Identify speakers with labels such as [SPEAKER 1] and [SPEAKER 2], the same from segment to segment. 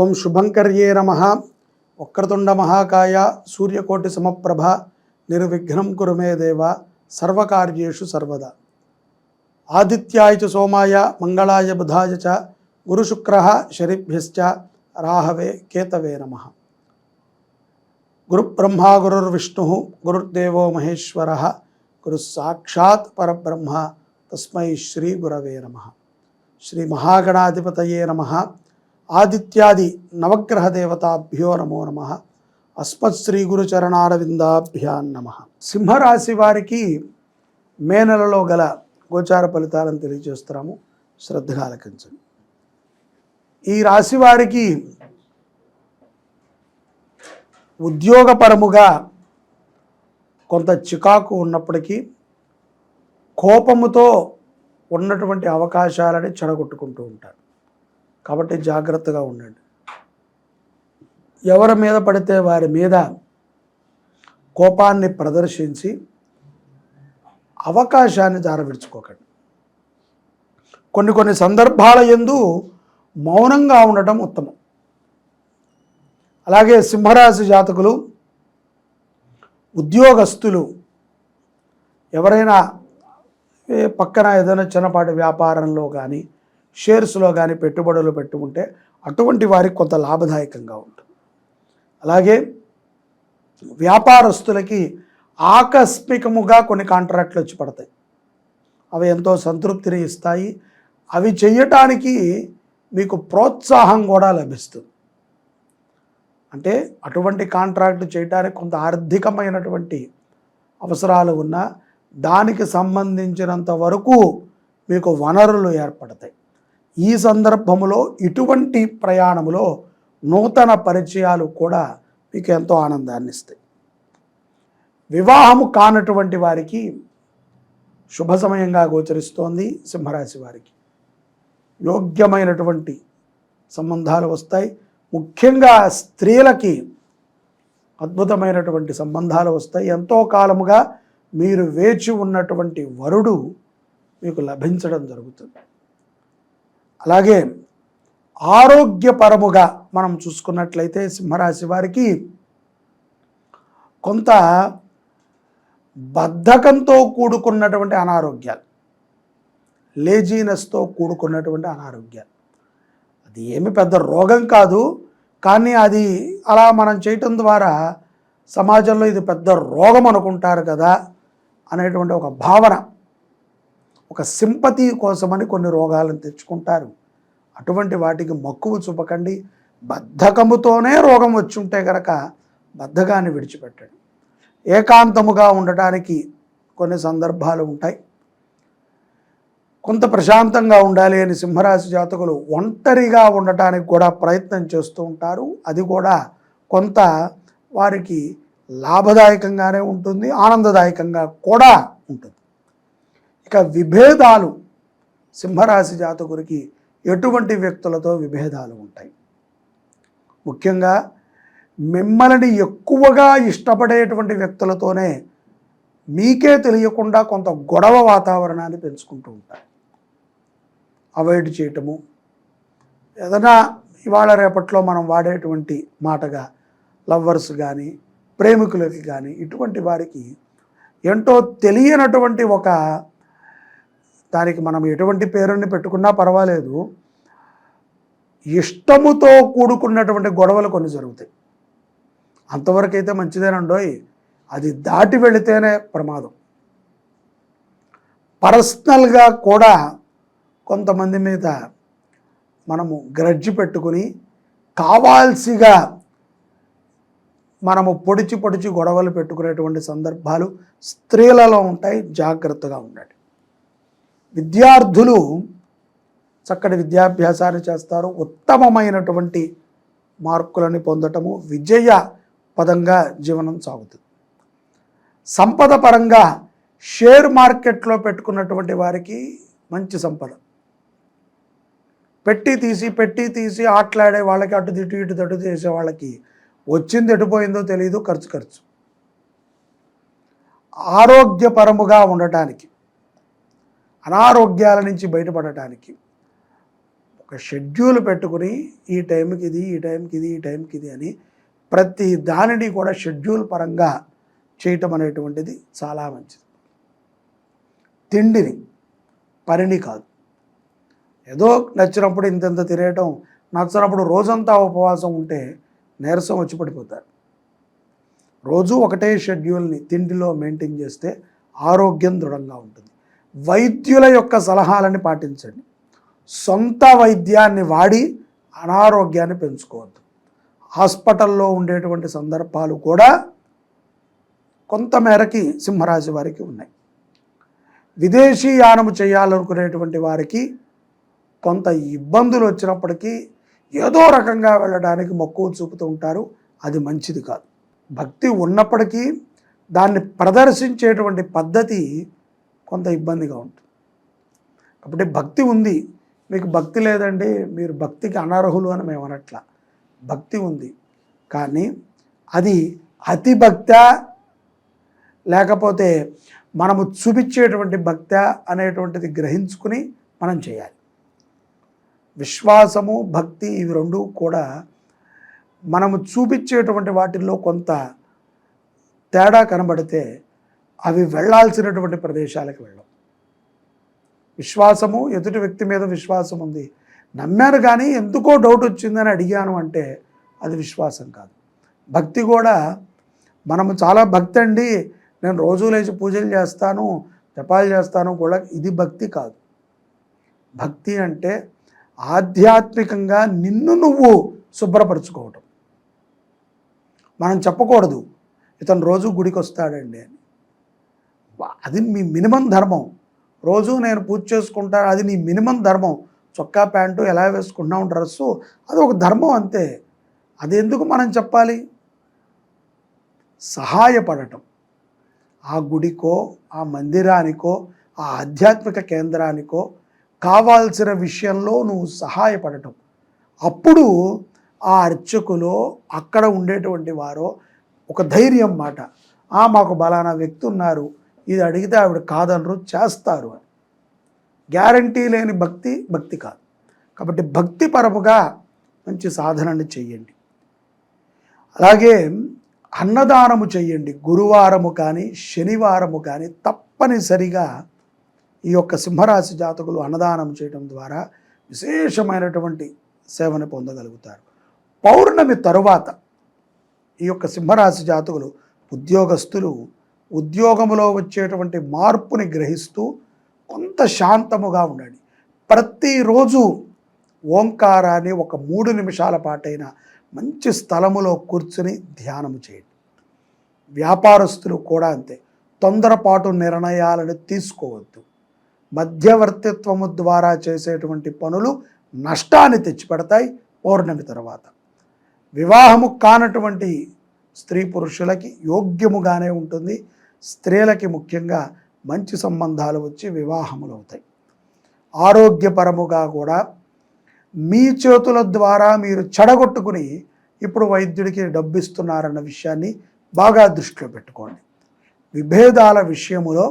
[SPEAKER 1] ఓం శుభంకర్యే నమః. వక్రతుండ మహాకాయ సూర్యకోటి సమప్రభ నిర్విఘ్నం కురు మే దేవ సర్వకార్యేషు సర్వదా. ఆదిత్యాయ చ సోమాయ మంగళాయ బుధాయ చ గురుశుక్రః శనిభ్యశ్చ రాహవే కేతవే నమః. గురుబ్రహ్మా గురుర్విష్ణుః గురుర్దేవో మహేశ్వరః గురుః సాక్షాత్ పరబ్రహ్మ తస్మై శ్రీ గురవే నమః. శ్రీ మహాగణాధిపతయే నమః. ఆదిత్యాది నవగ్రహ దేవతాభ్యో నమో నమః. అస్మత్ శ్రీ గురుచరణారవిందాభ్యాం నమః. సింహరాశి వారికి మే నెలలో గల గోచార ఫలితాలను తెలియజేస్తున్నాము, శ్రద్ధగా ఆలకించండి. ఈ రాశి వారికి ఉద్యోగపరముగా కొంత చికాకు ఉన్నప్పటికీ కోపముతో ఉన్నటువంటి అవకాశాలని చెడగొట్టుకుంటూ ఉంటారు. కాబట్టి జాగ్రత్తగా ఉండండి. ఎవరి మీద పడితే వారి మీద కోపాన్ని ప్రదర్శించి అవకాశాన్ని జారవిడుచుకోకండి. కొన్ని సందర్భాల యందు మౌనంగా ఉండటం ఉత్తమం. అలాగే సింహరాశి జాతకులు, ఉద్యోగస్తులు ఎవరైనా పక్కన ఏదైనా చిన్నపాటి వ్యాపారంలో కానీ షేర్స్లో కానీ పెట్టుబడులు పెట్టుకుంటే అటువంటి వారికి కొంత లాభదాయకంగా ఉంటుంది. అలాగే వ్యాపారస్తులకి ఆకస్మికముగా కొన్ని కాంట్రాక్ట్లు వచ్చి పడతాయి. అవి ఎంతో సంతృప్తిని ఇస్తాయి. అవి చేయటానికి మీకు ప్రోత్సాహం కూడా లభిస్తుంది. అంటే అటువంటి కాంట్రాక్ట్ చేయడానికి కొంత ఆర్థికమైనటువంటి అవసరాలు ఉన్నా దానికి సంబంధించినంత వరకు మీకు వనరులు ఏర్పడతాయి. ఈ సందర్భంలో ఇటువంటి ప్రయాణంలో నూతన పరిచయాలు కూడా మీకు ఎంతో ఆనందాన్ని ఇస్తాయి. వివాహము కానటువంటి వారికి శుభ సమయంగా గోచరిస్తోంది. సింహరాశి వారికి యోగ్యమైనటువంటి సంబంధాలు వస్తాయి. ముఖ్యంగా స్త్రీలకి అద్భుతమైనటువంటి సంబంధాలు వస్తాయి. ఎంతో కాలముగా మీరు వేచి ఉన్నటువంటి వరుడు మీకు లభించడం జరుగుతుంది. అలాగే ఆరోగ్యపరముగా మనం చూసుకున్నట్లయితే సింహరాశి వారికి కొంత బద్ధకంతో కూడుకున్నటువంటి అనారోగ్యాలు, లేజీనెస్తో కూడుకున్నటువంటి అనారోగ్యాలు, అది ఏమి పెద్ద రోగం కాదు, కానీ అది అలా మనం చేయటం ద్వారా సమాజంలో ఇది పెద్ద రోగం అనుకుంటారు కదా అనేటువంటి ఒక భావన, ఒక సింపతి కోసమని కొన్ని రోగాలను తెచ్చుకుంటారు. అటువంటి వాటికి మక్కువ చూపకండి. బద్ధకముతోనే రోగం వచ్చి ఉంటే కనుక బద్ధకాన్ని విడిచిపెట్టండి. ఏకాంతముగా ఉండటానికి కొన్ని సందర్భాలు ఉంటాయి. కొంత ప్రశాంతంగా ఉండాలి అని సింహరాశి జాతకులు ఒంటరిగా ఉండటానికి కూడా ప్రయత్నం చేస్తూ ఉంటారు. అది కూడా కొంత వారికి లాభదాయకంగానే ఉంటుంది, ఆనందదాయకంగా కూడా ఉంటుంది. ఇక విభేదాలు, సింహరాశి జాతకుడికి ఎటువంటి వ్యక్తులతో విభేదాలు ఉంటాయి. ముఖ్యంగా మిమ్మల్ని ఎక్కువగా ఇష్టపడేటువంటి వ్యక్తులతోనే మీకే తెలియకుండా కొంత గొడవ వాతావరణాన్ని పెంచుకుంటూ ఉంటారు. అవాయిడ్ చేయటము, ఏదైనా ఇవాళ రేపట్లో మనం వాడేటువంటి మాటగా లవ్వర్స్ కానీ ప్రేమికులకి కానీ ఇటువంటి వారికి ఏంటో తెలియనటువంటి ఒక, దానికి మనం ఎటువంటి పేరుని పెట్టుకున్నా పర్వాలేదు, ఇష్టముతో కూడుకున్నటువంటి గొడవలు కొన్ని జరుగుతాయి. అంతవరకు అయితే మంచిదేనండోయ్, అది దాటి వెళితేనే ప్రమాదం. పర్సనల్గా కూడా కొంతమంది మీద మనము గ్రడ్జి పెట్టుకుని కావాల్సిగా మనము పొడిచి గొడవలు పెట్టుకునేటువంటి సందర్భాలు స్త్రీలలో ఉంటాయి. జాగ్రత్తగా ఉండండి. విద్యార్థులు చక్కటి విద్యాభ్యాసాన్ని చేస్తారు. ఉత్తమమైనటువంటి మార్కులని పొందటము, విజయ పదంగా జీవనం సాగుతుంది. సంపద పరంగా షేర్ మార్కెట్లో పెట్టుకున్నటువంటి వారికి మంచి సంపద, పెట్టి తీసి ఆటలాడే వాళ్ళకి, అటు ఇటు చేసే వాళ్ళకి వచ్చింది ఎటుపోయిందో తెలియదు, ఖర్చు. ఆరోగ్యపరముగా ఉండటానికి, అనారోగ్యాల నుంచి బయటపడటానికి ఒక షెడ్యూల్ పెట్టుకుని ఈ టైంకి ఇది, ఈ టైంకి ఇది, ఈ టైంకి ఇది అని ప్రతి దానిని కూడా షెడ్యూల్ పరంగా చేయటం అనేటువంటిది చాలా మంచిది. తిండిని, పనిని కాదు. ఏదో నచ్చినప్పుడు ఇంతంత తినేయటం, నచ్చినప్పుడు రోజంతా ఉపవాసం ఉంటే నీరసం వచ్చి పడిపోతారు. రోజు ఒకటే షెడ్యూల్ని తిండిలో మెయింటైన్ చేస్తే ఆరోగ్యం దృఢంగా ఉంటుంది. వైద్యుల యొక్క సలహాలని పాటించండి. సొంత వైద్యాన్ని వాడి అనారోగ్యాన్ని పెంచుకోవద్దు. హాస్పిటల్లో ఉండేటువంటి సందర్భాలు కూడా కొంతమేరకి సింహరాశి వారికి ఉన్నాయి. విదేశీ యానము చేయాలనుకునేటువంటి వారికి కొంత ఇబ్బందులు వచ్చినప్పటికీ ఏదో రకంగా వెళ్ళడానికి మక్కువ చూపుతూ ఉంటారు. అది మంచిది కాదు. భక్తి ఉన్నప్పటికీ దాన్ని ప్రదర్శించేటువంటి పద్ధతి కొంత ఇబ్బందిగా ఉంటుంది. కాబట్టి భక్తి ఉంది, మీకు భక్తి లేదండి, మీరు భక్తికి అనర్హులు అని మేము అనట్లా. భక్తి ఉంది, కానీ అది అతి భక్తా లేకపోతే మనము చూపించేటువంటి భక్తి అనేటువంటిది గ్రహించుకుని మనం చేయాలి. విశ్వాసము, భక్తి ఇవి రెండు కూడా మనము చూపించేటువంటి వాటిల్లో కొంత తేడా కనబడితే అవి వెళ్ళాల్సినటువంటి ప్రదేశాలకు వెళ్ళం. విశ్వాసము, ఎదుటి వ్యక్తి మీద విశ్వాసం ఉంది, నమ్మాను కానీ ఎందుకో డౌట్ వచ్చిందని అడిగాను అంటే అది విశ్వాసం కాదు. భక్తి కూడా మనము చాలా భక్తి అండి, నేను రోజు లేచి పూజలు చేస్తాను, జపాలు చేస్తాను కూడా, ఇది భక్తి కాదు. భక్తి అంటే ఆధ్యాత్మికంగా నిన్ను నువ్వు శుభ్రపరచుకోవటం. మనం చెప్పకూడదు ఇతను రోజు గుడికి వస్తాడండి అని. అది మీ మినిమం ధర్మం. రోజు నేను పూజ చేసుకుంటాను, అది నీ మినిమం ధర్మం. చొక్కా ప్యాంటు ఎలా వేసుకుంటున్నావు, డ్రెస్సు, అది ఒక ధర్మం అంతే. అది ఎందుకు మనం చెప్పాలి? సహాయపడటం, ఆ గుడికో, ఆ మందిరానికో, ఆ ఆధ్యాత్మిక కేంద్రానికో కావాల్సిన విషయంలో నువ్వు సహాయపడటం. అప్పుడు ఆ అర్చకులో అక్కడ ఉండేటువంటి వారో ఒక ధైర్యం మాట, మాకు బలానా వ్యక్తి ఉన్నారు, ఇది అడిగితే ఆవిడ కాదనరు, చేస్తారు అని. గ్యారంటీ లేని భక్తి భక్తి కాదు. కాబట్టి భక్తిపరముగా మంచి సాధనని చెయ్యండి. అలాగే అన్నదానము చెయ్యండి. గురువారము కానీ శనివారము కానీ తప్పనిసరిగా ఈ యొక్క సింహరాశి జాతకులు అన్నదానం చేయడం ద్వారా విశేషమైనటువంటి సేవను పొందగలుగుతారు. పౌర్ణమి తరువాత ఈ యొక్క సింహరాశి జాతకులు ఉద్యోగస్తులు ఉద్యోగంలో వచ్చేటువంటి మార్పుని గ్రహిస్తూ కొంత శాంతముగా ఉండండి. ప్రతిరోజు ఓంకారాన్ని ఒక 3 నిమిషాల పాటైనా మంచి స్థలములో కూర్చుని ధ్యానము చేయండి. వ్యాపారస్తులు కూడా అంతే, తొందరపాటు నిర్ణయాలను తీసుకోవద్దు. మధ్యవర్తిత్వము ద్వారా చేసేటువంటి పనులు నష్టాన్ని తెచ్చిపెడతాయి. పౌర్ణమి తర్వాత వివాహము కానటువంటి స్త్రీ పురుషులకి యోగ్యముగానే ఉంటుంది. స్త్రీలకి ముఖ్యంగా మంచి సంబంధాలు వచ్చి వివాహములు అవుతాయి. ఆరోగ్యపరముగా కూడా మీ చేతుల ద్వారా మీరు చెడగొట్టుకుని ఇప్పుడు వైద్యుడికి డబ్బు ఇస్తున్నారన్న విషయాన్ని బాగా దృష్టిలో పెట్టుకోండి. విభేదాల విషయములో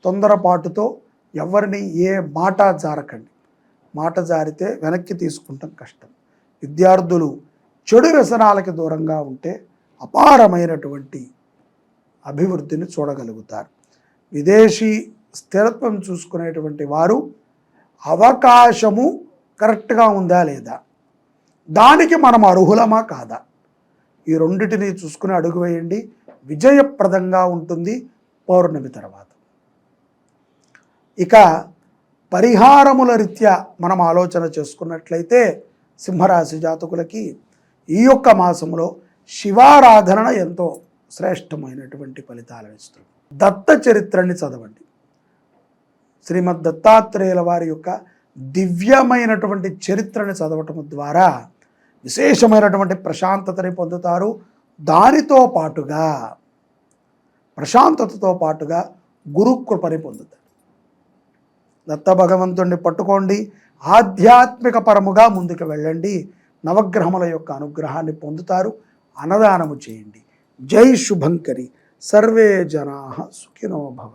[SPEAKER 1] తొందరపాటుతో ఎవరిని ఏ మాట జారకండి. మాట జారితే వెనక్కి తీసుకుంటాం కష్టం. విద్యార్థులు చెడు వ్యసనాలకి దూరంగా ఉంటే అపారమైనటువంటి అభివృద్ధిని చూడగలుగుతారు. విదేశీ స్థిరత్వం చూసుకునేటువంటి వారు అవకాశము కరెక్ట్గా ఉందా లేదా, దానికి మనం అర్హులమా కాదా, ఈ రెండిటిని చూసుకుని అడుగు వేయండి. విజయప్రదంగా ఉంటుంది పౌర్ణమి తర్వాత. ఇక పరిహారముల రీత్యా మనం ఆలోచన చేసుకున్నట్లయితే సింహరాశి జాతకులకి ఈ యొక్క మాసంలో శివారాధన ఎంతో శ్రేష్టమైనటువంటి ఫలితాలు ఇస్తుంది. దత్త చరిత్రని చదవండి. శ్రీమద్ దత్తాత్రేయుల వారి యొక్క దివ్యమైనటువంటి చరిత్రని చదవటం ద్వారా విశేషమైనటువంటి ప్రశాంతతని పొందుతారు. దానితో పాటుగా ప్రశాంతతతో పాటుగా గురుకృపని పొందుతారు. దత్త భగవంతుడిని పట్టుకోండి, ఆధ్యాత్మిక పరముగా ముందుకు వెళ్ళండి, నవగ్రహముల యొక్క అనుగ్రహాన్ని పొందుతారు. అన్నదానము చేయండి. జై శుభంకరి. సర్వే జనాః సుఖినో భవంతు.